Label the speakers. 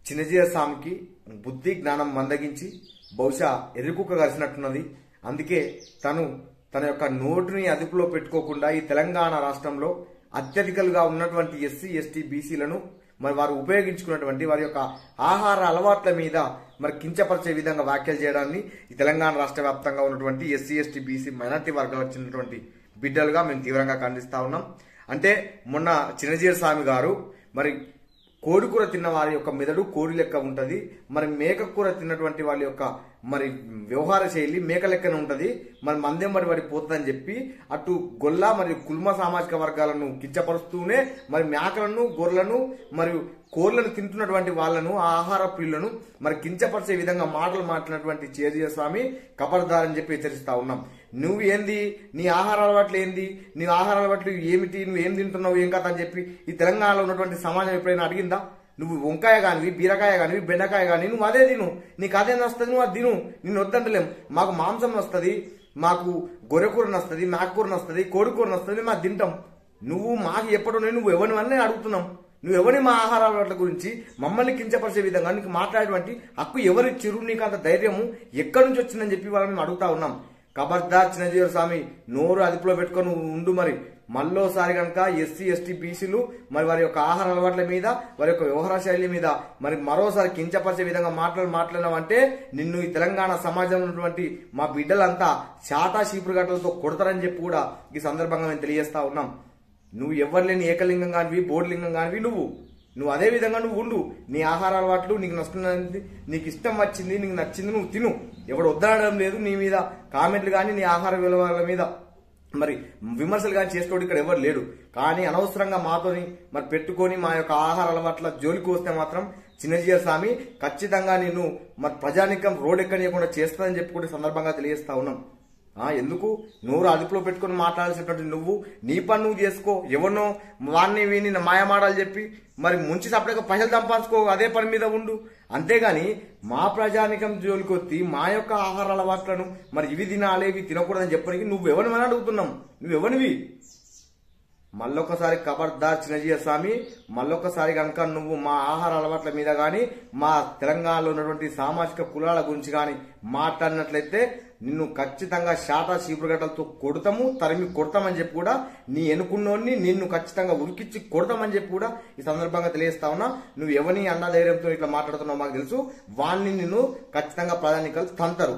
Speaker 1: చిన్నజీర స్వామికి బుద్ధి జ్ఞానం మందగించి బహుశా ఎరుకుక్క కలిసినట్టున్నది. అందుకే తన యొక్క నోటిని అదుపులో పెట్టుకోకుండా ఈ తెలంగాణ రాష్ట్రంలో అత్యధికంగా ఉన్నటువంటి ఎస్సీ ఎస్టీ బీసీలను మరి వారు ఉపయోగించుకున్నటువంటి వారి యొక్క ఆహార అలవాట్ల మీద మరి కించపరిచే విధంగా వ్యాఖ్యలు చేయడాన్ని ఈ తెలంగాణ రాష్ట్ర వ్యాప్తంగా ఉన్నటువంటి ఎస్సీ ఎస్టీ బీసీ మైనార్టీ వర్గాలకు చెందినటువంటి బిడ్డలుగా మేము తీవ్రంగా ఖండిస్తా ఉన్నాం. అంటే మొన్న చిన్నజీర స్వామి గారు మరి కోడికూర తిన్న వారి యొక్క మెదడు కోడి లెక్క ఉంటది, మరి మేక కూర తిన్నటువంటి వాళ్ళ యొక్క మరి వ్యవహార శైలి మేక లెక్కన ఉంటది, మరి మందెంబడి పడి పోతుందని చెప్పి అటు గొల్ల మరియు కుల్మ సామాజిక వర్గాలను కించపరుస్తూనే మరి మేకలను గొర్రెలను మరియు కోళ్లను తింటున్నటువంటి వాళ్లను ఆహార ప్రియులను మరి కించపరిచే విధంగా మాటలు మాట్లాడినటువంటి చిన్నజీర స్వామి కబర్దారని చెప్పి హెచ్చరిస్తా ఉన్నాం. నువ్వు ఏంది, నీ ఆహార అలవాట్లు ఏంది, నీ ఆహార అలవాట్లు ఏమిటి, నువ్వు ఏం తింటున్నావు, ఏం కథ అని చెప్పి ఈ తెలంగాణలో ఉన్నటువంటి సమాజం ఎప్పుడైనా అడిగిందా? నువ్వు వంకాయ కానివి, బీరకాయ కానివి, బెండకాయ కానీ నువ్వు అదే తిను, నీకు అదే నస్తుంది, నువ్వు అది తిను, నిన్ను వద్దంటలేం. మాకు మాంసం వస్తుంది, మాకు గొర్రెకూర నస్తుంది, మేకకూర నస్తుంది, కోడికూర నస్తుంది, మాకు తింటాం. నువ్వు మాకు ఎప్పుడో నువ్వు ఎవరివన్నీ అడుగుతున్నాం. నువ్వు ఎవరి మా ఆహార అలవాట్ల గురించి మమ్మల్ని కించపరిచే విధంగా నీకు మాట్లాడేటువంటి హక్కు ఎవరిచ్చిరు, నీకు అంత ధైర్యము ఎక్కడి నుంచి వచ్చిందని చెప్పి వాళ్ళని మేము అడుగుతా ఉన్నాం. ఖబర్దార్ చిన్నజీర స్వామి, నోరు అదుపులో పెట్టుకొని ఉండు. మరి మళ్ళోసారి కనుక ఎస్సీ ఎస్టీ బీసీలు మరి వారి యొక్క ఆహార అలవాట్ల మీద వారి యొక్క వ్యవహార శైలి మీద మరి మరోసారి కించపరిచే విధంగా మాట్లాడినావంటే నిన్ను ఈ తెలంగాణ సమాజంలో ఉన్నటువంటి మా బిడ్డలంతా చాటా చీపురు గట్టలతో కొడతారని చెప్పి కూడా ఈ సందర్భంగా మేము తెలియజేస్తా ఉన్నాం. నువ్వు ఎవరు లేని ఏకలింగం కానివి, బోర్డులింగం కానివి, నువ్వు అదే విధంగా నువ్వు ఉండు. నీ ఆహార అలవాట్లు నీకు నచ్చుతున్నది, నీకు ఇష్టం వచ్చింది, నీకు నచ్చింది నువ్వు తిను. ఎవడు వద్దనడం లేదు. నీ మీద కామెంట్లు కానీ నీ ఆహార విలువల మీద మరి విమర్శలు కానీ చేసుకోవడం ఇక్కడ ఎవరు లేడు. కానీ అనవసరంగా మాతోని మరి పెట్టుకొని మా యొక్క ఆహార అలవాట్ల జోలికి వస్తే మాత్రం చిన్నజీర స్వామి ఖచ్చితంగా నిన్ను మరి ప్రజానికం రోడ్ ఎక్కనియకుండా చేస్తుందని చెప్పి కూడా సందర్భంగా తెలియజేస్తా ఉన్నాం. ఎందుకు నోరు అదుపులో పెట్టుకుని మాట్లాడాల్సినటువంటి నువ్వు నీ పని నువ్వు చేసుకో. ఎవరినో వాడిని వీని మాయమాడాలు చెప్పి మరి ముంచి సపరేట్గా పైసలు సంపాదించుకో, అదే పని మీద ఉండు. అంతేగాని మా ప్రజానికం జోలికొత్తి మా యొక్క ఆహార అలవాట్లను మరి ఇవి తినాలి ఇవి తినకూడదని చెప్పడానికి నువ్వు ఎవరిని అడుగుతున్నాం, నువ్వెవనివి? మళ్ళొకసారి ఖబర్దార్ చిన్నజీర స్వామి, మళ్ళొకసారి కనుక నువ్వు మా ఆహార అలవాట్ల మీద గాని మా తెలంగాణలో ఉన్నటువంటి సామాజిక కులాల గురించి గాని మాట్లాడినట్లయితే నిన్ను ఖచ్చితంగా శాటా చీపురుగడ్డలతో కొడతాము, తరిమి కొడతామని చెప్పి కూడా నీ ఎన్నుకున్నోడిని నిన్ను ఖచ్చితంగా ఉరికిచ్చి కొడతామని చెప్పి కూడా ఈ సందర్భంగా తెలియజేస్తా ఉన్నా. నువ్వు ఎవరిని అన్న ధైర్యంతో ఇట్లా మాట్లాడుతున్నావు మాకు తెలుసు. వాణ్ణి నిన్ను ఖచ్చితంగా ప్రధానికలు తంతరు.